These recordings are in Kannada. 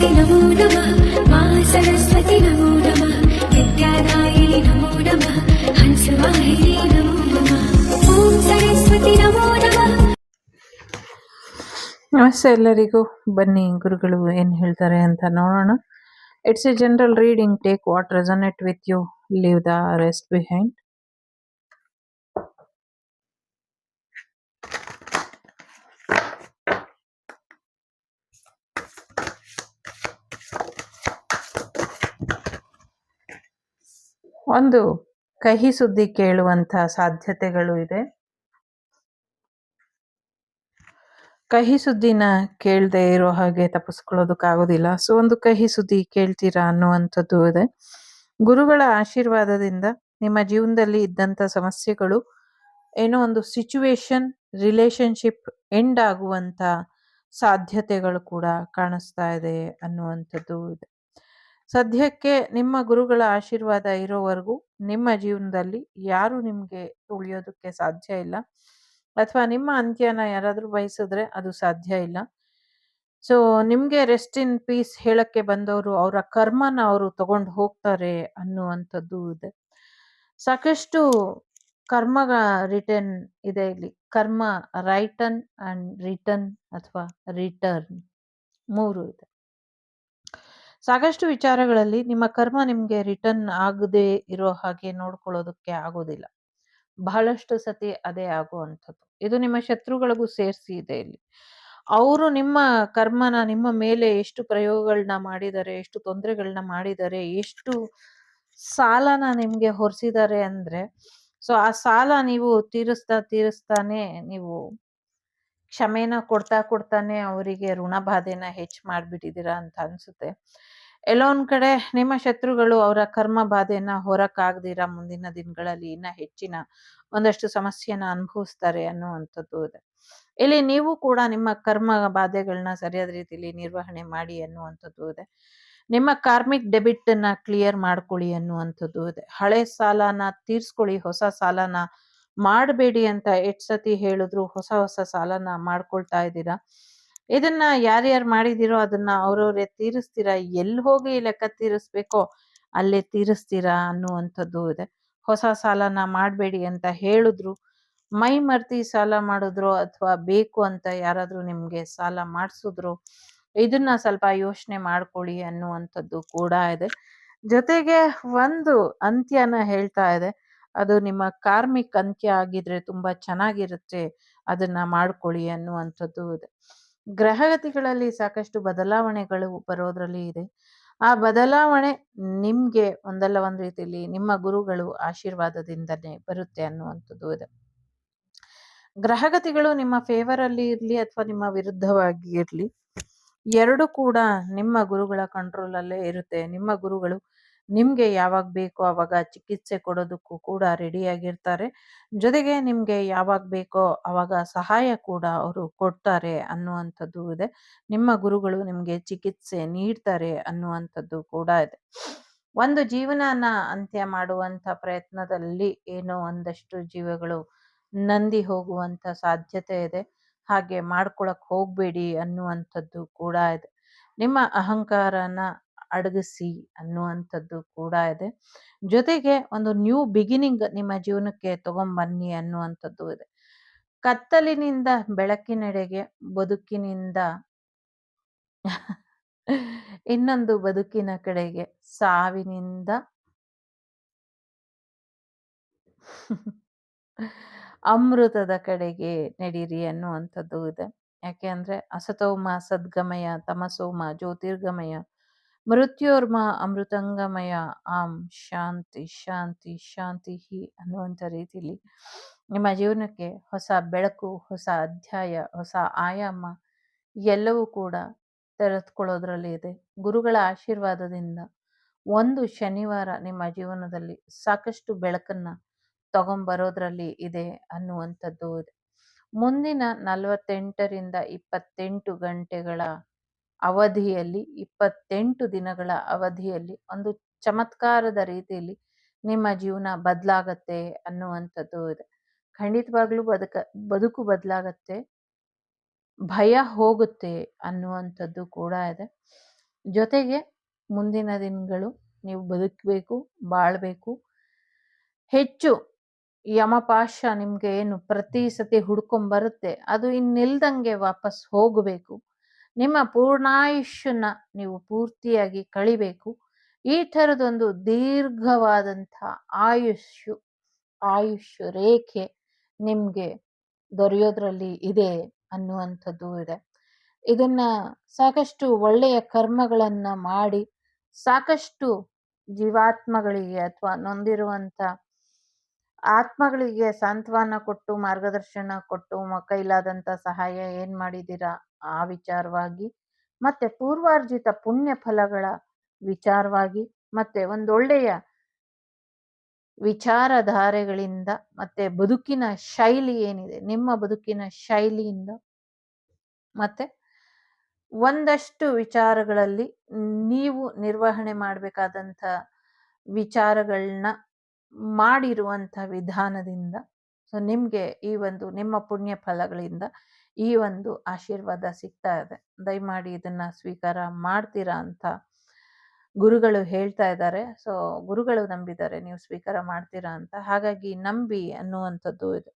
सरस्वति नमो नमः मा सरस्वति नमो नमः विद्यादायिनि नमो नमः हंसवाहिनी नमो नमः ॐ सरस्वति नमो नमः. ನಮಸ್ತೆ ಎಲ್ಲರಿಗೂ. ಬನ್ನಿ ಗುರುಗಳು ಏನು ಹೇಳ್ತಾರೆ ಅಂತ ನೋಡೋಣ. It's a general reading. Take what resonate with you, leave the rest behind. ಒಂದು ಕಹಿ ಸುದ್ದಿ ಕೇಳುವಂಥ ಸಾಧ್ಯತೆಗಳು ಇದೆ. ಕಹಿ ಸುದ್ದಿನ ಕೇಳದೆ ಇರೋ ಹಾಗೆ ತಪ್ಪಿಸ್ಕೊಳ್ಳೋದಕ್ಕಾಗೋದಿಲ್ಲ. ಸೊ ಒಂದು ಕಹಿ ಸುದ್ದಿ ಕೇಳ್ತೀರಾ ಅನ್ನುವಂಥದ್ದು ಇದೆ. ಗುರುಗಳ ಆಶೀರ್ವಾದದಿಂದ ನಿಮ್ಮ ಜೀವನದಲ್ಲಿ ಇದ್ದಂಥ ಸಮಸ್ಯೆಗಳು ಏನೋ ಒಂದು ಸಿಚುವೇಶನ್, ರಿಲೇಶನ್ಶಿಪ್ ಎಂಡ್ ಆಗುವಂಥ ಸಾಧ್ಯತೆಗಳು ಕೂಡ ಕಾಣಿಸ್ತಾ ಇದೆ ಅನ್ನುವಂಥದ್ದು ಇದೆ. ಸದ್ಯಕ್ಕೆ ನಿಮ್ಮ ಗುರುಗಳ ಆಶೀರ್ವಾದ ಇರೋವರೆಗೂ ನಿಮ್ಮ ಜೀವನದಲ್ಲಿ ಯಾರು ನಿಮಗೆ ತುಳಿಯೋದಕ್ಕೆ ಸಾಧ್ಯ ಇಲ್ಲ, ಅಥವಾ ನಿಮ್ಮ ಅಂತ್ಯನ ಯಾರಾದರೂ ಬಯಸಿದ್ರೆ ಅದು ಸಾಧ್ಯ ಇಲ್ಲ. ಸೊ ನಿಮಗೆ ರೆಸ್ಟ್ ಇನ್ ಪೀಸ್ ಹೇಳಕ್ಕೆ ಬಂದವರು ಅವರ ಕರ್ಮನ ಅವರು ತಗೊಂಡು ಹೋಗ್ತಾರೆ ಅನ್ನುವಂಥದ್ದು ಇದೆ. ಸಾಕಷ್ಟು ಕರ್ಮ ರಿಟರ್ನ್ ಇದೆ ಇಲ್ಲಿ. ಕರ್ಮ ರೈಟನ್ ಅಂಡ್ ರಿಟರ್ನ್ ಅಥವಾ ರಿಟರ್ನ್ ಮೂರು ಇದೆ. ಸಾಕಷ್ಟು ವಿಚಾರಗಳಲ್ಲಿ ನಿಮ್ಮ ಕರ್ಮ ನಿಮಗೆ ರಿಟರ್ನ್ ಆಗದೆ ಇರೋ ಹಾಗೆ ನೋಡ್ಕೊಳ್ಳೋದಕ್ಕೆ ಆಗೋದಿಲ್ಲ. ಬಹಳಷ್ಟು ಸತಿ ಅದೇ ಆಗುವಂಥದ್ದು. ಇದು ನಿಮ್ಮ ಶತ್ರುಗಳಿಗೂ ಸೇರಿಸಿ ಇದೆ ಇಲ್ಲಿ. ಅವರು ನಿಮ್ಮ ಕರ್ಮನ ನಿಮ್ಮ ಮೇಲೆ ಎಷ್ಟು ಪ್ರಯೋಗಗಳನ್ನ ಮಾಡಿದ್ದಾರೆ, ಎಷ್ಟು ತೊಂದರೆಗಳನ್ನ ಮಾಡಿದ್ದಾರೆ, ಎಷ್ಟು ಸಾಲನ ನಿಮ್ಗೆ ಹೊರಿಸಿದ್ದಾರೆ ಅಂದ್ರೆ, ಸೊ ಆ ಸಾಲ ನೀವು ತೀರಿಸ್ತಾನೆ ನೀವು ಕ್ಷಮೆನ ಕೊಡ್ತಾನೆ ಅವರಿಗೆ ಋಣಬಾಧೆನ ಹೆಚ್ಚು ಮಾಡ್ಬಿಟ್ಟಿದ್ದೀರಾ ಅಂತ ಅನ್ಸುತ್ತೆ. ಎಲ್ಲೋ ಒಂದ್ ಕಡೆ ನಿಮ್ಮ ಶತ್ರುಗಳು ಅವರ ಕರ್ಮ ಬಾಧೆನ ಹೊರಕ್ಕಾಗ್ದಿರಾ ಮುಂದಿನ ದಿನಗಳಲ್ಲಿ ಇನ್ನ ಹೆಚ್ಚಿನ ಒಂದಷ್ಟು ಸಮಸ್ಯೆನ ಅನುಭವಿಸ್ತಾರೆ ಅನ್ನುವಂಥದ್ದು ಇದೆ. ಇಲ್ಲಿ ನೀವು ಕೂಡ ನಿಮ್ಮ ಕರ್ಮ ಬಾಧೆಗಳನ್ನ ಸರಿಯಾದ ರೀತಿಯಲ್ಲಿ ನಿರ್ವಹಣೆ ಮಾಡಿ ಅನ್ನುವಂಥದ್ದು ಇದೆ. ನಿಮ್ಮ ಕಾರ್ಮಿಕ್ ಡೆಬಿಟ್ ನ ಕ್ಲಿಯರ್ ಮಾಡ್ಕೊಳ್ಳಿ ಅನ್ನುವಂಥದ್ದು ಇದೆ. ಹಳೆ ಸಾಲನ ತೀರ್ಸ್ಕೊಳ್ಳಿ, ಹೊಸ ಸಾಲನ ಮಾಡಬೇಡಿ ಅಂತ ಎಷ್ಟು ಸತಿ ಹೇಳಿದ್ರು ಹೊಸ ಸಾಲನ ಮಾಡ್ಕೊಳ್ತಾ ಇದ್ದೀರಾ. ಇದನ್ನ ಯಾರ್ಯಾರು ಮಾಡಿದಿರೋ ಅದನ್ನ ಅವ್ರವ್ರೆ ತೀರಿಸ್ತೀರಾ. ಎಲ್ಲಿ ಹೋಗಿ ಲೆಕ್ಕ ತೀರಿಸ್ಬೇಕೋ ಅಲ್ಲೇ ತೀರಿಸ್ತೀರಾ ಅನ್ನುವಂಥದ್ದು ಇದೆ. ಹೊಸ ಸಾಲನ ಮಾಡಬೇಡಿ ಅಂತ ಹೇಳಿದ್ರು, ಮೈ ಮರ್ತಿ ಸಾಲ ಮಾಡಿದ್ರು ಅಥವಾ ಬೇಕು ಅಂತ ಯಾರಾದ್ರೂ ನಿಮ್ಗೆ ಸಾಲ ಮಾಡಿಸಿದ್ರು, ಇದನ್ನ ಸ್ವಲ್ಪ ಯೋಚನೆ ಮಾಡ್ಕೊಳ್ಳಿ ಅನ್ನುವಂಥದ್ದು ಕೂಡ ಇದೆ. ಜೊತೆಗೆ ಒಂದು ಅಂತ್ಯನ ಹೇಳ್ತಾ ಇದೆ. ಅದು ನಿಮ್ಮ ಕಾರ್ಮಿಕ್ ಅಂತ್ಯ ಆಗಿದ್ರೆ ತುಂಬಾ ಚೆನ್ನಾಗಿರುತ್ತೆ, ಅದನ್ನ ಮಾಡ್ಕೊಳ್ಳಿ ಅನ್ನುವಂಥದ್ದು ಇದೆ. ಗ್ರಹಗತಿಗಳಲ್ಲಿ ಸಾಕಷ್ಟು ಬದಲಾವಣೆಗಳು ಬರೋದ್ರಲ್ಲಿ ಇದೆ. ಆ ಬದಲಾವಣೆ ನಿಮ್ಗೆ ಒಂದಲ್ಲ ಒಂದ್ ರೀತಿಯಲ್ಲಿ ನಿಮ್ಮ ಗುರುಗಳು ಆಶೀರ್ವಾದದಿಂದನೇ ಬರುತ್ತೆ ಅನ್ನುವಂಥದ್ದು ಇದೆ. ಗ್ರಹಗತಿಗಳು ನಿಮ್ಮ ಫೇವರ್ ಅಲ್ಲಿ ಇರ್ಲಿ ಅಥವಾ ನಿಮ್ಮ ವಿರುದ್ಧವಾಗಿ ಇರ್ಲಿ, ಎರಡು ಕೂಡ ನಿಮ್ಮ ಗುರುಗಳ ಕಂಟ್ರೋಲ್ ಅಲ್ಲೇ ಇರುತ್ತೆ. ನಿಮ್ಮ ಗುರುಗಳು ನಿಮ್ಗೆ ಯಾವಾಗ ಬೇಕೋ ಅವಾಗ ಚಿಕಿತ್ಸೆ ಕೊಡೋದಕ್ಕೂ ಕೂಡ ರೆಡಿಯಾಗಿರ್ತಾರೆ. ಜೊತೆಗೆ ನಿಮ್ಗೆ ಯಾವಾಗ ಬೇಕೋ ಅವಾಗ ಸಹಾಯ ಕೂಡ ಅವರು ಕೊಡ್ತಾರೆ ಅನ್ನುವಂಥದ್ದು ಇದೆ. ನಿಮ್ಮ ಗುರುಗಳು ನಿಮ್ಗೆ ಚಿಕಿತ್ಸೆ ನೀಡ್ತಾರೆ ಅನ್ನುವಂಥದ್ದು ಕೂಡ ಇದೆ. ಒಂದು ಜೀವನನ ಅಂತ್ಯ ಮಾಡುವಂತ ಪ್ರಯತ್ನದಲ್ಲಿ ಏನೋ ಒಂದಷ್ಟು ಜೀವಗಳು ನಂದಿ ಹೋಗುವಂತ ಸಾಧ್ಯತೆ ಇದೆ. ಹಾಗೆ ಮಾಡ್ಕೊಳಕ್ ಹೋಗ್ಬೇಡಿ ಅನ್ನುವಂಥದ್ದು ಕೂಡ ಇದೆ. ನಿಮ್ಮ ಅಹಂಕಾರನ ಅಡಗಿಸಿ ಅನ್ನುವಂಥದ್ದು ಕೂಡ ಇದೆ. ಜೊತೆಗೆ ಒಂದು ನ್ಯೂ ಬಿಗಿನಿಂಗ್ ನಿಮ್ಮ ಜೀವನಕ್ಕೆ ತಗೊಂಬನ್ನಿ ಅನ್ನುವಂಥದ್ದು ಇದೆ. ಕತ್ತಲಿನಿಂದ ಬೆಳಕಿನೆಡೆಗೆ, ಬದುಕಿನಿಂದ ಇನ್ನೊಂದು ಬದುಕಿನ ಕಡೆಗೆ, ಸಾವಿನಿಂದ ಅಮೃತದ ಕಡೆಗೆ ನಡೀರಿ ಅನ್ನುವಂಥದ್ದು ಇದೆ. ಯಾಕೆ ಅಂದ್ರೆ ಅಸತೋಮ ಸದ್ಗಮಯ, ತಮಸೋಮ ಜ್ಯೋತಿರ್ಗಮಯ, ಮೃತ್ಯೋರ್ಮ ಅಮೃತಂಗಮಯ, ಆಂ ಶಾಂತಿ ಶಾಂತಿ ಶಾಂತಿ ಅನ್ನುವಂಥ ರೀತಿಯಲ್ಲಿ ನಿಮ್ಮ ಜೀವನಕ್ಕೆ ಹೊಸ ಬೆಳಕು, ಹೊಸ ಅಧ್ಯಾಯ, ಹೊಸ ಆಯಾಮ ಎಲ್ಲವೂ ಕೂಡ ತೆರೆದುಕೊಳ್ಳೋದ್ರಲ್ಲಿ ಇದೆ. ಗುರುಗಳ ಆಶೀರ್ವಾದದಿಂದ ಒಂದು ಶನಿವಾರ ನಿಮ್ಮ ಜೀವನದಲ್ಲಿ ಸಾಕಷ್ಟು ಬೆಳಕನ್ನ ತಗೊಂಬರೋದ್ರಲ್ಲಿ ಇದೆ ಅನ್ನುವಂಥದ್ದು ಇದೆ. ಮುಂದಿನ 48ರಿಂದ 28 ಗಂಟೆಗಳ ಅವಧಿಯಲ್ಲಿ, 28 ದಿನಗಳ ಅವಧಿಯಲ್ಲಿ ಒಂದು ಚಮತ್ಕಾರದ ರೀತಿಯಲ್ಲಿ ನಿಮ್ಮ ಜೀವನ ಬದಲಾಗತ್ತೆ ಅನ್ನುವಂಥದ್ದು ಇದೆ. ಖಂಡಿತವಾಗ್ಲೂ ಬದುಕು ಬದಲಾಗತ್ತೆ, ಭಯ ಹೋಗುತ್ತೆ ಅನ್ನುವಂಥದ್ದು ಕೂಡ ಇದೆ. ಜೊತೆಗೆ ಮುಂದಿನ ದಿನಗಳು ನೀವು ಬದುಕಬೇಕು, ಬಾಳಬೇಕು. ಹೆಚ್ಚು ಯಮಪಾಶ ನಿಮ್ಗೆ ಏನು ಪ್ರತಿ ಸತಿ ಹುಡ್ಕೊಂಬರುತ್ತೆ ಅದು ಇನ್ನಿಲ್ದಂಗೆ ವಾಪಸ್ ಹೋಗಬೇಕು. ನಿಮ್ಮ ಪೂರ್ಣಾಯುಷ್ಯನ್ನ ನೀವು ಪೂರ್ತಿಯಾಗಿ ಕಳಿಬೇಕು. ಈ ಥರದೊಂದು ದೀರ್ಘವಾದಂಥ ಆಯುಷ್ಯು ಆಯುಷ್ಯ ರೇಖೆ ನಿಮ್ಗೆ ದೊರೆಯೋದ್ರಲ್ಲಿ ಇದೆ ಅನ್ನುವಂಥದ್ದು ಇದೆ. ಇದನ್ನ ಸಾಕಷ್ಟು ಒಳ್ಳೆಯ ಕರ್ಮಗಳನ್ನ ಮಾಡಿ ಸಾಕಷ್ಟು ಜೀವಾತ್ಮಗಳಿಗೆ ಅಥವಾ ನೊಂದಿರುವಂತ ಆತ್ಮಗಳಿಗೆ ಸಾಂತ್ವನ ಕೊಟ್ಟು ಮಾರ್ಗದರ್ಶನ ಕೊಟ್ಟು ಕೈಲಾದಂತ ಸಹಾಯ ಏನ್ ಮಾಡಿದ್ದೀರಾ ಆ ವಿಚಾರವಾಗಿ, ಮತ್ತೆ ಪೂರ್ವಾರ್ಜಿತ ಪುಣ್ಯ ಫಲಗಳ ವಿಚಾರವಾಗಿ, ಮತ್ತೆ ಒಂದೊಳ್ಳೆಯ ವಿಚಾರಧಾರೆಗಳಿಂದ, ಮತ್ತೆ ಬದುಕಿನ ಶೈಲಿ ಏನಿದೆ ನಿಮ್ಮ ಬದುಕಿನ ಶೈಲಿಯಿಂದ, ಮತ್ತೆ ಒಂದಷ್ಟು ವಿಚಾರಗಳಲ್ಲಿ ನೀವು ನಿರ್ವಹಣೆ ಮಾಡಬೇಕಾದಂಥ ವಿಚಾರಗಳನ್ನ ಮಾಡಿರುವಂಥ ವಿಧಾನದಿಂದ, ಸೊ ನಿಮ್ಗೆ ಈ ಒಂದು ನಿಮ್ಮ ಪುಣ್ಯ ಫಲಗಳಿಂದ ಈ ಒಂದು ಆಶೀರ್ವಾದ ಸಿಗ್ತಾ ಇದೆ. ದಯಮಾಡಿ ಇದನ್ನ ಸ್ವೀಕಾರ ಮಾಡ್ತೀರಾ ಅಂತ ಗುರುಗಳು ಹೇಳ್ತಾ ಇದ್ದಾರೆ. ಸೊ ಗುರುಗಳು ನಂಬಿದ್ದಾರೆ ನೀವು ಸ್ವೀಕಾರ ಮಾಡ್ತೀರಾ ಅಂತ. ಹಾಗಾಗಿ ನಂಬಿ ಅನ್ನುವಂಥದ್ದು ಇದೆ.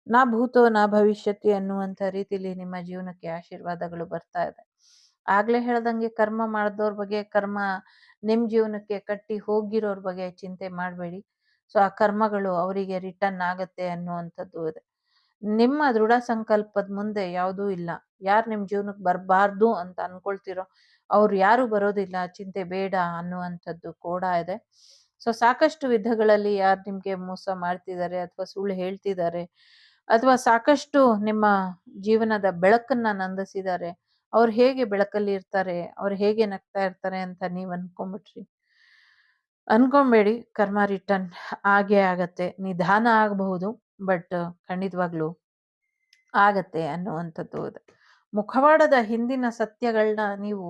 ನಾ ಭೂತೋ ನಾ ಭವಿಷ್ಯತಿ ಅನ್ನುವಂಥ ರೀತಿಲಿ ನಿಮ್ಮ ಜೀವನಕ್ಕೆ ಆಶೀರ್ವಾದಗಳು ಬರ್ತಾ ಇದೆ. ಆಗ್ಲೇ ಹೇಳ್ದಂಗೆ ಕರ್ಮ ಮಾಡಿದವ್ರ ಬಗ್ಗೆ, ಕರ್ಮ ನಿಮ್ ಜೀವನಕ್ಕೆ ಕಟ್ಟಿ ಹೋಗಿರೋರ್ ಬಗ್ಗೆ ಚಿಂತೆ ಮಾಡಬೇಡಿ. ಸೊ ಆ ಕರ್ಮಗಳು ಅವರಿಗೆ ರಿಟರ್ನ್ ಆಗತ್ತೆ ಅನ್ನುವಂಥದ್ದು ಇದೆ. ನಿಮ್ಮ ದೃಢ ಸಂಕಲ್ಪದ ಮುಂದೆ ಯಾವುದೂ ಇಲ್ಲ. ಯಾರು ನಿಮ್ ಜೀವನಕ್ಕೆ ಬರಬಾರ್ದು ಅಂತ ಅನ್ಕೊಳ್ತಿರೋ ಅವ್ರು ಯಾರು ಬರೋದಿಲ್ಲ, ಚಿಂತೆ ಬೇಡ ಅನ್ನುವಂಥದ್ದು ಕೂಡ ಇದೆ. ಸೊ ಸಾಕಷ್ಟು ವಿಧಗಳಲ್ಲಿ ಯಾರು ನಿಮ್ಗೆ ಮೋಸ ಮಾಡ್ತಿದ್ದಾರೆ ಅಥವಾ ಸುಳ್ಳು ಹೇಳ್ತಿದ್ದಾರೆ ಅಥವಾ ಸಾಕಷ್ಟು ನಿಮ್ಮ ಜೀವನದ ಬೆಳಕನ್ನ ನಂದಿಸಿದ್ದಾರೆ, ಅವ್ರು ಹೇಗೆ ಬೆಳಕಲ್ಲಿ ಇರ್ತಾರೆ, ಅವ್ರು ಹೇಗೆ ನಗ್ತಾ ಇರ್ತಾರೆ ಅಂತ ನೀವ್ ಅನ್ಕೊಂಬೇಡಿ. ಕರ್ಮ ರಿಟರ್ನ್ ಆಗೇ ಆಗತ್ತೆ. ನಿಧಾನ ಆಗಬಹುದು, ಬಟ್ ಖಂಡಿತವಾಗ್ಲು ಆಗತ್ತೆ ಅನ್ನುವಂಥದ್ದು ಇದೆ. ಮುಖವಾಡದ ಹಿಂದಿನ ಸತ್ಯಗಳನ್ನ ನೀವು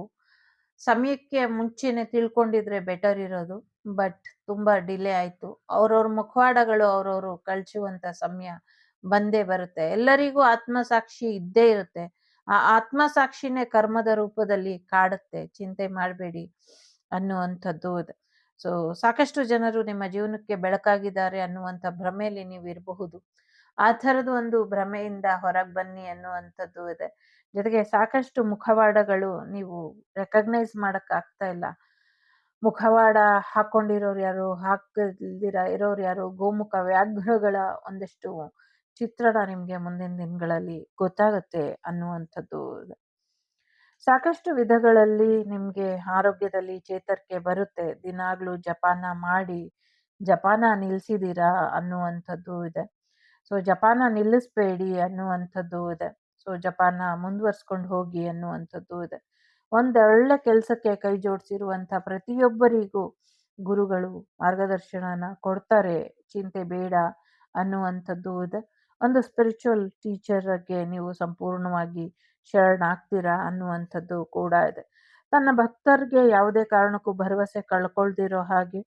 ಸಮಯಕ್ಕೆ ಮುಂಚೆನೆ ತಿಳ್ಕೊಂಡಿದ್ರೆ ಬೆಟರ್ ಇರೋದು. ಬಟ್ ತುಂಬಾ ಡಿಲೇ ಆಯ್ತು. ಅವ್ರವ್ರ ಮುಖವಾಡಗಳು ಅವ್ರವ್ರು ಕಳ್ಚುವಂತ ಸಮಯ ಬಂದೇ ಬರುತ್ತೆ. ಎಲ್ಲರಿಗೂ ಆತ್ಮಸಾಕ್ಷಿ ಇದ್ದೇ ಇರುತ್ತೆ. ಆ ಆತ್ಮಸಾಕ್ಷಿನೇ ಕರ್ಮದ ರೂಪದಲ್ಲಿ ಕಾಡುತ್ತೆ. ಚಿಂತೆ ಮಾಡಬೇಡಿ ಅನ್ನುವಂಥದ್ದು ಇದೆ. ಸೊ ಸಾಕಷ್ಟು ಜನರು ನಿಮ್ಮ ಜೀವನಕ್ಕೆ ಬೆಳಕಾಗಿದ್ದಾರೆ ಅನ್ನುವಂಥ ಭ್ರಮೆಯಲ್ಲಿ ನೀವು ಇರಬಹುದು. ಆ ಥರದ ಒಂದು ಭ್ರಮೆಯಿಂದ ಹೊರಗೆ ಬನ್ನಿ ಅನ್ನುವಂಥದ್ದು ಇದೆ. ಜೊತೆಗೆ ಸಾಕಷ್ಟು ಮುಖವಾಡಗಳು ನೀವು ರೆಕಗ್ನೈಸ್ ಮಾಡಕ್ ಆಗ್ತಾ ಇಲ್ಲ. ಮುಖವಾಡ ಹಾಕೊಂಡಿರೋರು ಯಾರು, ಹಾಕದಿರ ಇರೋರು ಯಾರು, ಗೋಮುಖ ವ್ಯಾಘ್ರಗಳ ಒಂದಷ್ಟು ಚಿತ್ರಣ ನಿಮ್ಗೆ ಮುಂದಿನ ದಿನಗಳಲ್ಲಿ ಗೊತ್ತಾಗುತ್ತೆ ಅನ್ನುವಂಥದ್ದು ಇದೆ. ಸಾಕಷ್ಟು ವಿಧಗಳಲ್ಲಿ ನಿಮ್ಗೆ ಆರೋಗ್ಯದಲ್ಲಿ ಚೇತರಿಕೆ ಬರುತ್ತೆ. ದಿನಾಗ್ಲೂ ಜಪಾನ ಮಾಡಿ ಜಪಾನ ನಿಲ್ಸಿದೀರಾ ಅನ್ನುವಂಥದ್ದು ಇದೆ. ಸೊ ಜಪಾನ ನಿಲ್ಲಿಸ್ಬೇಡಿ ಅನ್ನುವಂಥದ್ದು ಇದೆ. ಸೊ ಜಪಾನ ಮುಂದುವರ್ಸ್ಕೊಂಡು ಹೋಗಿ ಅನ್ನುವಂಥದ್ದು ಇದೆ. ಒಂದೊಳ್ಳೆ ಕೆಲಸಕ್ಕೆ ಕೈ ಜೋಡಿಸಿರುವಂಥ ಪ್ರತಿಯೊಬ್ಬರಿಗೂ ಗುರುಗಳು ಮಾರ್ಗದರ್ಶನನ ಕೊಡ್ತಾರೆ. ಚಿಂತೆ ಬೇಡ ಅನ್ನುವಂಥದ್ದು ಇದೆ. ಒಂದು ಸ್ಪಿರಿಚುವಲ್ ಟೀಚರ್ಗೆ ನೀವು ಸಂಪೂರ್ಣವಾಗಿ ಶರಣಾಗ್ತೀರಾ ಅನ್ನುವಂಥದ್ದು ಕೂಡ ಇದೆ. ತನ್ನ ಭಕ್ತರಿಗೆ ಯಾವುದೇ ಕಾರಣಕ್ಕೂ ಭರವಸೆ ಕಳ್ಕೊಳ್ದಿರೋ ಹಾಗೆ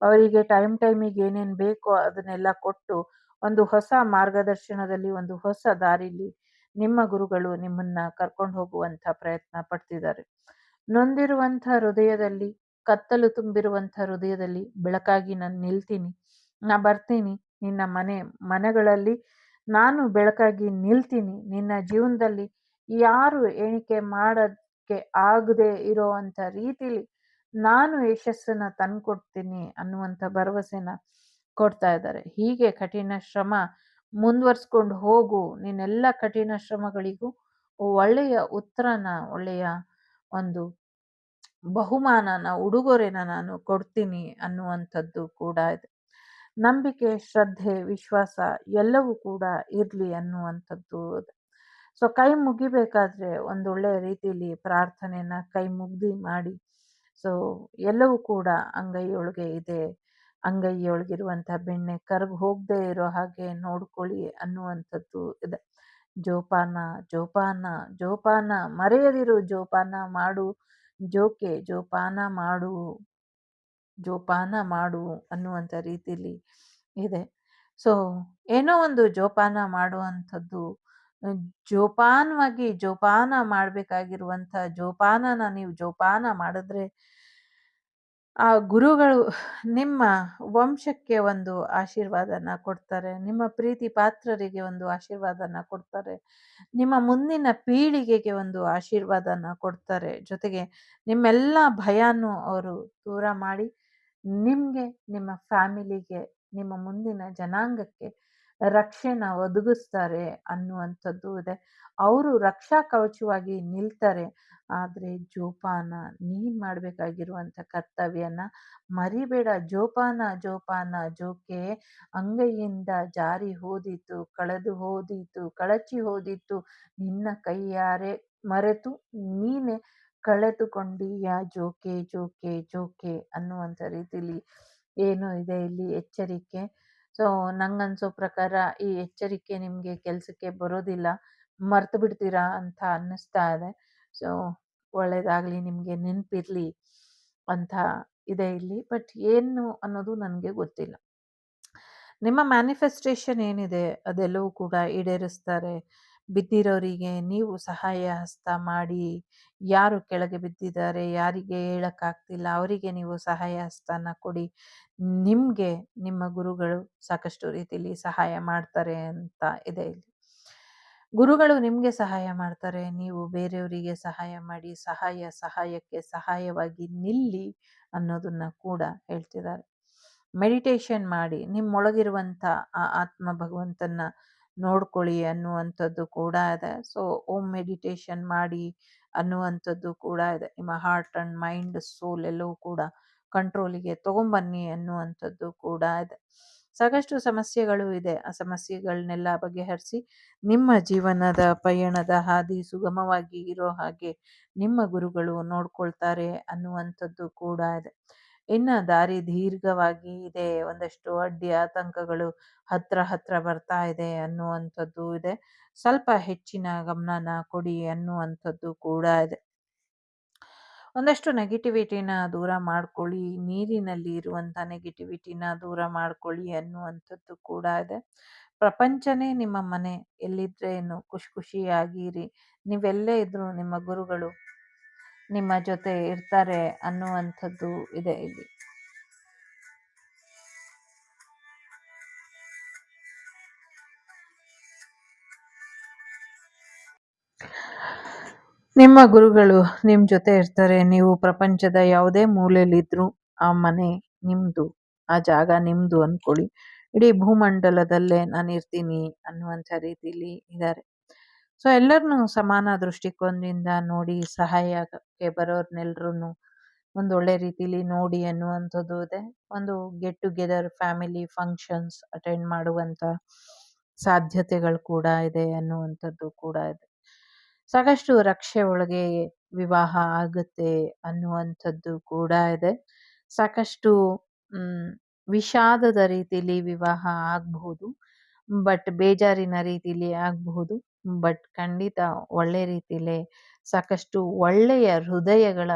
ಅವರಿಗೆ ಟೈಮಿಗೆ ಏನೇನು ಬೇಕೋ ಅದನ್ನೆಲ್ಲ ಕೊಟ್ಟು ಒಂದು ಹೊಸ ಮಾರ್ಗದರ್ಶನದಲ್ಲಿ, ಒಂದು ಹೊಸ ದಾರಿಲಿ ನಿಮ್ಮ ಗುರುಗಳು ನಿಮ್ಮನ್ನ ಕರ್ಕೊಂಡು ಹೋಗುವಂಥ ಪ್ರಯತ್ನ ಪಡ್ತಿದ್ದಾರೆ. ನೊಂದಿರುವಂಥ ಹೃದಯದಲ್ಲಿ, ಕತ್ತಲು ತುಂಬಿರುವಂಥ ಹೃದಯದಲ್ಲಿ ಬೆಳಕಾಗಿ ನಾನು ನಿಲ್ತೀನಿ, ನಾ ಬರ್ತೀನಿ ನಿನ್ನ ಮನೆಗಳಲ್ಲಿ ನಾನು ಬೆಳಕಾಗಿ ನಿಲ್ತೀನಿ. ನಿನ್ನ ಜೀವನದಲ್ಲಿ ಯಾರು ಎಣಿಕೆ ಮಾಡೋಕ್ಕೆ ಆಗದೆ ಇರೋವಂಥ ರೀತಿಲಿ ನಾನು ಯಶಸ್ಸನ್ನ ತಂದ್ಕೊಡ್ತೀನಿ ಅನ್ನುವಂಥ ಭರವಸೆನ ಕೊಡ್ತಾ ಇದ್ದಾರೆ. ಹೀಗೆ ಕಠಿಣ ಶ್ರಮ ಮುಂದುವರ್ಸ್ಕೊಂಡು ಹೋಗು. ನಿನ್ನೆಲ್ಲ ಕಠಿಣ ಶ್ರಮಗಳಿಗೂ ಒಳ್ಳೆಯ ಉತ್ತರನ, ಒಳ್ಳೆಯ ಒಂದು ಬಹುಮಾನನ, ಉಡುಗೊರೆನ ನಾನು ಕೊಡ್ತೀನಿ ಅನ್ನುವಂಥದ್ದು ಕೂಡ ಇದೆ. ನಂಬಿಕೆ, ಶ್ರದ್ಧೆ, ವಿಶ್ವಾಸ ಎಲ್ಲವೂ ಕೂಡ ಇರ್ಲಿ ಅನ್ನುವಂಥದ್ದು ಇದೆ. ಸೊ ಕೈ ಮುಗಿಬೇಕಾದ್ರೆ ಒಂದೊಳ್ಳೆ ರೀತಿಯಲ್ಲಿ ಪ್ರಾರ್ಥನೆಯನ್ನ ಕೈ ಮುಗ್ದಿ ಮಾಡಿ. ಸೊ ಎಲ್ಲವೂ ಕೂಡ ಅಂಗೈಯೊಳಗೆ ಇದೆ. ಅಂಗೈಯೊಳಗಿರುವಂಥ ಬೆಣ್ಣೆ ಕರಗಿ ಹೋಗದೆ ಇರೋ ಹಾಗೆ ನೋಡ್ಕೊಳ್ಳಿ ಅನ್ನುವಂಥದ್ದು ಇದೆ. ಜೋಪಾನ ಜೋಪಾನ ಜೋಪಾನ, ಮರೆಯದಿರು ಜೋಪಾನ ಮಾಡು, ಜೋಕೆ ಜೋಪಾನ ಮಾಡು, ಜೋಪಾನ ಮಾಡು ಅನ್ನುವಂಥ ರೀತಿಲಿ ಇದೆ. ಸೊ ಏನೋ ಒಂದು ಜೋಪಾನ ಮಾಡುವಂಥದ್ದು ಜೋಪಾನವಾಗಿ ಜೋಪಾನ ಮಾಡಬೇಕಾಗಿರುವಂಥ ಜೋಪಾನನ ನೀವು ಜೋಪಾನ ಮಾಡಿದ್ರೆ ಆ ಗುರುಗಳು ನಿಮ್ಮ ವಂಶಕ್ಕೆ ಒಂದು ಆಶೀರ್ವಾದನ ಕೊಡ್ತಾರೆ. ನಿಮ್ಮ ಪ್ರೀತಿ ಪಾತ್ರರಿಗೆ ಒಂದು ಆಶೀರ್ವಾದನ ಕೊಡ್ತಾರೆ. ನಿಮ್ಮ ಮುಂದಿನ ಪೀಳಿಗೆಗೆ ಒಂದು ಆಶೀರ್ವಾದನ ಕೊಡ್ತಾರೆ. ಜೊತೆಗೆ ನಿಮ್ಮೆಲ್ಲ ಭಯನೂ ಅವರು ದೂರ ಮಾಡಿ ನಿಮ್ಗೆ, ನಿಮ್ಮ ಫ್ಯಾಮಿಲಿಗೆ, ನಿಮ್ಮ ಮುಂದಿನ ಜನಾಂಗಕ್ಕೆ ರಕ್ಷೆನ ಒದಗಿಸ್ತಾರೆ ಅನ್ನುವಂಥದ್ದು ಇದೆ. ಅವರು ರಕ್ಷಾ ಕವಚವಾಗಿ ನಿಲ್ತಾರೆ. ಆದ್ರೆ ಜೋಪಾನ ನೀನ್ ಮಾಡ್ಬೇಕಾಗಿರುವಂತ ಕರ್ತವ್ಯನ ಮರಿಬೇಡ. ಜೋಪಾನ ಜೋಪಾನ ಜೋಕೆ ಅಂಗೈಯಿಂದ ಜಾರಿ ಹೋದೀತು, ಕಳೆದು ಹೋದೀತು, ಕಳಚಿ ಹೋದೀತು, ನಿನ್ನ ಕೈಯಾರೆ ಮರೆತು ನೀನೆ ಕಳೆದುಕೊಂಡೀಯ ಜೋಕೆ ಜೋಕೆ ಜೋಕೆ ಅನ್ನುವಂಥ ರೀತಿಲಿ ಏನು ಇದೆ ಇಲ್ಲಿ ಎಚ್ಚರಿಕೆ. ಸೊ ನಂಗನ್ಸೋ ಪ್ರಕಾರ ಈ ಎಚ್ಚರಿಕೆ ನಿಮ್ಗೆ ಕೆಲ್ಸಕ್ಕೆ ಬರೋದಿಲ್ಲ, ಮರ್ತು ಬಿಡ್ತೀರಾ ಅಂತ ಅನ್ನಿಸ್ತಾ ಇದೆ. ಸೊ ಒಳ್ಳೇದಾಗ್ಲಿ, ನಿಮ್ಗೆ ನೆನಪಿರ್ಲಿ ಅಂತ ಇದೆ ಇಲ್ಲಿ. ಬಟ್ ಏನು ಅನ್ನೋದು ನನಗೆ ಗೊತ್ತಿಲ್ಲ. ನಿಮ್ಮ ಮ್ಯಾನಿಫೆಸ್ಟೇಷನ್ ಏನಿದೆ ಅದೆಲ್ಲವೂ ಕೂಡ ಈಡೇರಿಸ್ತಾರೆ. ಬಿದ್ದಿರೋರಿಗೆ ನೀವು ಸಹಾಯ ಹಸ್ತ ಮಾಡಿ, ಯಾರು ಕೆಳಗೆ ಬಿದ್ದಿದ್ದಾರೆ, ಯಾರಿಗೆ ಹೇಳಕ್ಕಾಗ್ತಿಲ್ಲ ಅವರಿಗೆ ನೀವು ಸಹಾಯ ಹಸ್ತನ ಕೊಡಿ. ನಿಮ್ಗೆ ನಿಮ್ಮ ಗುರುಗಳು ಸಾಕಷ್ಟು ರೀತಿಲಿ ಸಹಾಯ ಮಾಡ್ತಾರೆ ಅಂತ ಇದೆ ಇಲ್ಲಿ. ಗುರುಗಳು ನಿಮ್ಗೆ ಸಹಾಯ ಮಾಡ್ತಾರೆ, ನೀವು ಬೇರೆಯವರಿಗೆ ಸಹಾಯ ಮಾಡಿ, ಸಹಾಯಕ್ಕೆ ಸಹಾಯವಾಗಿ ನಿಲ್ಲಿ ಅನ್ನೋದನ್ನ ಕೂಡ ಹೇಳ್ತಿದ್ದಾರೆ. ಮೆಡಿಟೇಷನ್ ಮಾಡಿ ನಿಮ್ಮೊಳಗಿರುವಂಥ ಆ ಆತ್ಮ ಭಗವಂತನ ನೋಡ್ಕೊಳ್ಳಿ ಅನ್ನುವಂಥದ್ದು ಕೂಡ ಇದೆ. ಸೊ ಓಮ್ ಮೆಡಿಟೇಷನ್ ಮಾಡಿ ಅನ್ನುವಂಥದ್ದು ಕೂಡ ಇದೆ. ನಿಮ್ಮ ಹಾರ್ಟ್ ಅಂಡ್ ಮೈಂಡ್ ಸೋಲ್ ಎಲ್ಲವೂ ಕೂಡ ಕಂಟ್ರೋಲಿಗೆ ತಗೊಂಬನ್ನಿ ಅನ್ನುವಂಥದ್ದು ಕೂಡ ಇದೆ. ಸಾಕಷ್ಟು ಸಮಸ್ಯೆಗಳು ಇದೆ. ಆ ಸಮಸ್ಯೆಗಳನ್ನೆಲ್ಲ ಬಗೆಹರಿಸಿ ನಿಮ್ಮ ಜೀವನದ ಪಯಣದ ಹಾದಿ ಸುಗಮವಾಗಿ ಇರೋ ಹಾಗೆ ನಿಮ್ಮ ಗುರುಗಳು ನೋಡ್ಕೊಳ್ತಾರೆ ಅನ್ನುವಂಥದ್ದು ಕೂಡ ಇದೆ. ಇನ್ನ ದಾರಿ ದೀರ್ಘವಾಗಿ ಇದೆ, ಒಂದಷ್ಟು ಅಡ್ಡಿ ಆತಂಕಗಳು ಹತ್ರ ಬರ್ತಾ ಇದೆ ಅನ್ನುವಂಥದ್ದು ಇದೆ. ಸ್ವಲ್ಪ ಹೆಚ್ಚಿನ ಗಮನನ ಕೊಡಿ ಅನ್ನುವಂಥದ್ದು ಕೂಡ ಇದೆ. ಒಂದಷ್ಟು ನೆಗೆಟಿವಿಟಿನ ದೂರ ಮಾಡ್ಕೊಳ್ಳಿ, ನೀರಿನಲ್ಲಿ ಇರುವಂಥ ನೆಗೆಟಿವಿಟಿನ ದೂರ ಮಾಡ್ಕೊಳ್ಳಿ ಅನ್ನುವಂಥದ್ದು ಕೂಡ ಇದೆ. ಪ್ರಪಂಚನೇ ನಿಮ್ಮ ಮನೆ, ಎಲ್ಲಿದ್ರೆ ಏನು ಖುಷಿಯಾಗಿರಿ. ನೀವೆಲ್ಲೇ ಇದ್ರು ನಿಮ್ಮ ಗುರುಗಳು ನಿಮ್ಮ ಜೊತೆ ಇರ್ತಾರೆ ಅನ್ನುವಂಥದ್ದು ಇದೆ ಇಲ್ಲಿ. ನಿಮ್ಮ ಗುರುಗಳು ನಿಮ್ಮ ಜೊತೆ ಇರ್ತಾರೆ. ನೀವು ಪ್ರಪಂಚದ ಯಾವುದೇ ಮೂಲೆಯಲ್ಲಿದ್ರೂ ಆ ಮನೆ ನಿಮ್ದು, ಆ ಜಾಗ ನಿಮ್ದು ಅನ್ಕೊಳ್ಳಿ. ಇಡೀ ಭೂಮಂಡಲದಲ್ಲೇ ನಾನು ಇರ್ತೀನಿ ಅನ್ನುವಂಥ ರೀತಿಲಿ ಇದ್ದಾರೆ. ಸೊ ಎಲ್ಲರನ್ನೂ ಸಮಾನ ದೃಷ್ಟಿಕೋನದಿಂದ ನೋಡಿ, ಸಹಾಯಕ್ಕೆ ಬರೋರ್ನೆಲ್ರೂ ಒಂದೊಳ್ಳೆ ರೀತಿಲಿ ನೋಡಿ ಅನ್ನುವಂಥದ್ದು ಇದೆ. ಒಂದು get together family functions attend ಮಾಡುವಂಥ ಸಾಧ್ಯತೆಗಳು ಕೂಡ ಇದೆ ಅನ್ನುವಂಥದ್ದು ಕೂಡ ಇದೆ. ಸಾಕಷ್ಟು ರಕ್ಷೆ ಒಳಗೆ ವಿವಾಹ ಆಗುತ್ತೆ ಅನ್ನುವಂಥದ್ದು ಕೂಡ ಇದೆ. ಸಾಕಷ್ಟು ವಿಷಾದದ ರೀತಿಲಿ ವಿವಾಹ ಆಗಬಹುದು, ಬಟ್ ಬೇಜಾರಿನ ರೀತಿಲಿ ಆಗಬಹುದು. ಬಟ್ ಖಂಡಿತ ಒಳ್ಳೆ ರೀತಿಲೇ ಸಾಕಷ್ಟು ಒಳ್ಳೆಯ ಹೃದಯಗಳ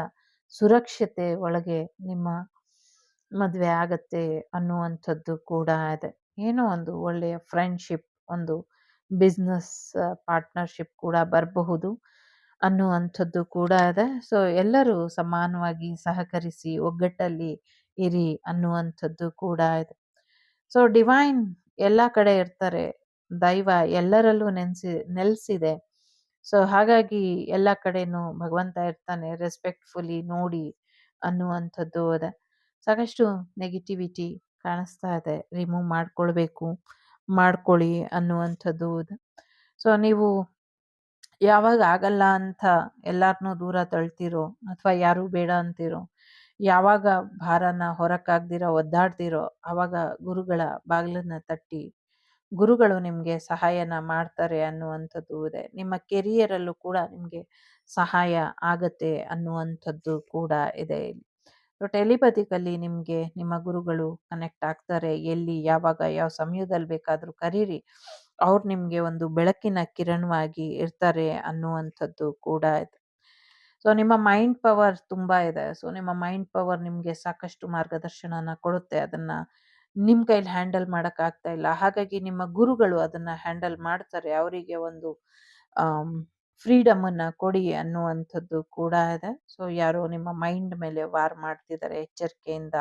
ಸುರಕ್ಷತೆ ಒಳಗೆ ನಿಮ್ಮ ಮದುವೆ ಆಗತ್ತೆ ಅನ್ನುವಂಥದ್ದು ಕೂಡ ಇದೆ. ಏನೋ ಒಂದು ಒಳ್ಳೆಯ ಫ್ರೆಂಡ್ಶಿಪ್, ಒಂದು ಬಿಸ್ನೆಸ್ ಪಾರ್ಟ್ನರ್ಶಿಪ್ ಕೂಡ ಬರಬಹುದು ಅನ್ನುವಂಥದ್ದು ಕೂಡ ಇದೆ. ಸೊ ಎಲ್ಲರೂ ಸಮಾನವಾಗಿ ಸಹಕರಿಸಿ ಒಗ್ಗಟ್ಟಲ್ಲಿ ಇರಿ ಅನ್ನುವಂಥದ್ದು ಕೂಡ ಇದೆ. ಸೊ ಡಿವೈನ್ ಎಲ್ಲ ಕಡೆ ಇರ್ತಾರೆ, ದೈವ ಎಲ್ಲರಲ್ಲೂ ನೆಲೆಸಿದೆ. ಸೊ ಹಾಗಾಗಿ ಎಲ್ಲ ಕಡೆನೂ ಭಗವಂತ ಇರ್ತಾನೆ, ರೆಸ್ಪೆಕ್ಟ್ಫುಲಿ ನೋಡಿ ಅನ್ನುವಂಥದ್ದು ಇದೆ. ಸಾಕಷ್ಟು ನೆಗೆಟಿವಿಟಿ ಕಾಣಿಸ್ತಾ ಇದೆ, ರಿಮೂವ್ ಮಾಡ್ಕೊಳ್ಳಿ ಅನ್ನುವಂಥದ್ದು ಇದೆ. ಸೊ ನೀವು ಯಾವಾಗ ಆಗಲ್ಲ ಅಂತ ಎಲ್ಲಾರನ್ನೂ ದೂರ ತಳ್ತಿರೋ ಅಥವಾ ಯಾರೂ ಬೇಡ ಅಂತಿರೋ, ಯಾವಾಗ ಭಾರನ ಹೊರಕ್ಕಾಗ್ದಿರ ಒದ್ದಾಡ್ತಿರೋ ಆವಾಗ ಗುರುಗಳ ಬಾಗಿಲನ್ನ ತಟ್ಟಿ ಗುರುಗಳು ನಿಮಗೆ ಸಹಾಯನ ಮಾಡ್ತಾರೆ ಅನ್ನುವಂಥದ್ದು ಇದೆ. ನಿಮ್ಮ ಕೆರಿಯರಲ್ಲೂ ಕೂಡ ನಿಮಗೆ ಸಹಾಯ ಆಗತ್ತೆ ಅನ್ನುವಂಥದ್ದು ಕೂಡ ಇದೆ ಇಲ್ಲಿ. ಟೆಲಿಪತಿಕಲ್ಲಿ ನಿಮಗೆ ನಿಮ್ಮ ಗುರುಗಳು ಕನೆಕ್ಟ್ ಆಗ್ತಾರೆ. ಎಲ್ಲಿ ಯಾವಾಗ ಯಾವ ಸಮಯದಲ್ಲಿ ಬೇಕಾದರೂ ಕರೀರಿ, ಅವ್ರು ನಿಮಗೆ ಒಂದು ಬೆಳಕಿನ ಕಿರಣವಾಗಿ ಇರ್ತಾರೆ ಅನ್ನುವಂಥದ್ದು ಕೂಡ ಇದೆ. ಸೊ ನಿಮ್ಮ ಮೈಂಡ್ ಪವರ್ ತುಂಬ ಇದೆ. ಸೊ ನಿಮ್ಮ ಮೈಂಡ್ ಪವರ್ ನಿಮಗೆ ಸಾಕಷ್ಟು ಮಾರ್ಗದರ್ಶನನ ಕೊಡುತ್ತೆ. ಅದನ್ನು ನಿಮ್ಮ ಕೈಲಿ ಹ್ಯಾಂಡಲ್ ಮಾಡೋಕ್ಕಾಗ್ತಾ ಇಲ್ಲ. ಹಾಗಾಗಿ ನಿಮ್ಮ ಗುರುಗಳು ಅದನ್ನು ಹ್ಯಾಂಡಲ್ ಮಾಡ್ತಾರೆ. ಅವರಿಗೆ ಒಂದು ಫ್ರೀಡಮನ್ನು ಕೊಡಿ ಅನ್ನುವಂಥದ್ದು ಕೂಡ ಇದೆ. ಸೊ ಯಾರೋ ನಿಮ್ಮ ಮೈಂಡ್ ಮೇಲೆ ವಾರ್ ಮಾಡ್ತಿದ್ದಾರೆ, ಎಚ್ಚರಿಕೆಯಿಂದ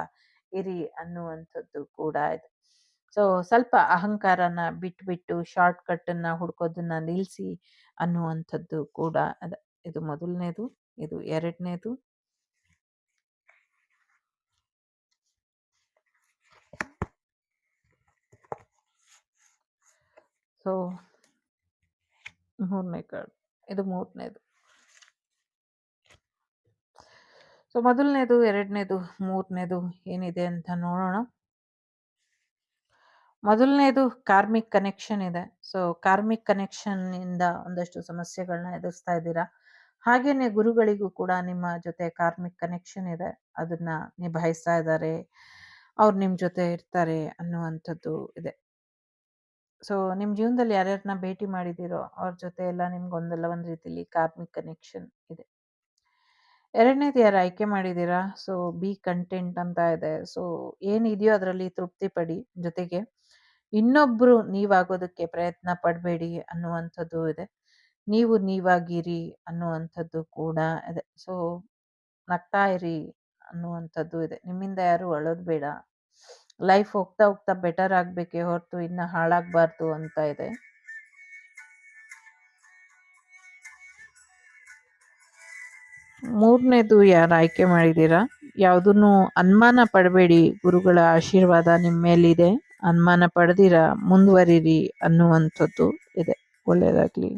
ಇರಿ ಅನ್ನುವಂಥದ್ದು ಕೂಡ ಇದೆ. ಸೊ ಸ್ವಲ್ಪ ಅಹಂಕಾರನ ಬಿಟ್ಬಿಟ್ಟು ಶಾರ್ಟ್ ಕಟ್ಟನ್ನು ಹುಡ್ಕೋದನ್ನ ನಿಲ್ಲಿಸಿ ಅನ್ನುವಂಥದ್ದು ಕೂಡ ಇದೆ. ಇದು ಮೊದಲನೇದು. ಇದು ಎರಡನೇದು. ಸೊ ಮೂರನೇ ಕಾರ್ಡ್. ಇದು ಮೂರನೇದು. ಸೊ ಮೊದಲನೇದು, ಎರಡನೇದು, ಮೂರನೇದು ಏನಿದೆ ಅಂತ ನೋಡೋಣ. ಮೊದಲನೇದು ಕಾರ್ಮಿಕ್ ಕನೆಕ್ಷನ್ ಇದೆ. ಸೊ ಕಾರ್ಮಿಕ್ ಕನೆಕ್ಷನ್ ಇಂದ ಒಂದಷ್ಟು ಸಮಸ್ಯೆಗಳನ್ನ ಎದುರಿಸ್ತಾ ಇದ್ದೀರಾ. ಹಾಗೇನೆ ಗುರುಗಳಿಗೂ ಕೂಡ ನಿಮ್ಮ ಜೊತೆ ಕಾರ್ಮಿಕ್ ಕನೆಕ್ಷನ್ ಇದೆ. ಅದನ್ನ ನಿಭಾಯಿಸ್ತಾ ಇದ್ದಾರೆ, ಅವ್ರು ನಿಮ್ಮ ಜೊತೆ ಇರ್ತಾರೆ ಅನ್ನುವಂಥದ್ದು ಇದೆ. ಸೊ ನಿಮ್ಮ ಜೀವನದಲ್ಲಿ ಯಾರ್ಯಾರನ್ನ ಭೇಟಿ ಮಾಡಿದ್ದೀರೋ ಅವ್ರ ಜೊತೆ ಎಲ್ಲ ನಿಮ್ಗೊಂದಲ್ಲ ಒಂದು ರೀತಿಲಿ ಕಾರ್ಮಿಕ್ ಕನೆಕ್ಷನ್ ಇದೆ. ಎರಡನೇದು ಯಾರು ಆಯ್ಕೆ ಮಾಡಿದ್ದೀರಾ, ಸೊ ಬಿ ಕಂಟೆಂಟ್ ಅಂತ ಇದೆ. ಸೊ ಏನಿದೆಯೋ ಅದರಲ್ಲಿ ತೃಪ್ತಿ ಪಡಿ, ಜೊತೆಗೆ ಇನ್ನೊಬ್ರು ನೀವಾಗೋದಕ್ಕೆ ಪ್ರಯತ್ನ ಪಡಬೇಡಿ ಅನ್ನುವಂಥದ್ದು ಇದೆ. ನೀವು ನೀವಾಗಿರಿ ಅನ್ನುವಂಥದ್ದು ಕೂಡ ಇದೆ. ಸೊ ನಗ್ತಾ ಇರಿ ಅನ್ನುವಂಥದ್ದು ಇದೆ. ನಿಮ್ಮಿಂದ ಯಾರು ಅಳೋದು ಬೇಡ. ಲೈಫ್ ಹೋಗ್ತಾ ಹೋಗ್ತಾ ಬೆಟರ್ ಆಗಬೇಕೇ ಹೊರತು ಇನ್ನು ಹಾಳಾಗಬಾರ್ದು ಅಂತ ಇದೆ. ಮೂರನೇದು ಯಾರು ಆಯ್ಕೆ ಮಾಡಿದ್ದೀರಾ, ಯಾವುದನ್ನು ಅನುಮಾನ ಪಡಬೇಡಿ, ಗುರುಗಳ ಆಶೀರ್ವಾದ ನಿಮ್ಮ ಮೇಲಿದೆ, ಅನುಮಾನ ಪಡೆದಿರ ಮುಂದುವರಿರಿ ಅನ್ನುವಂಥದ್ದು ಇದೆ. ಒಳ್ಳೆಯದಾಗಲಿ.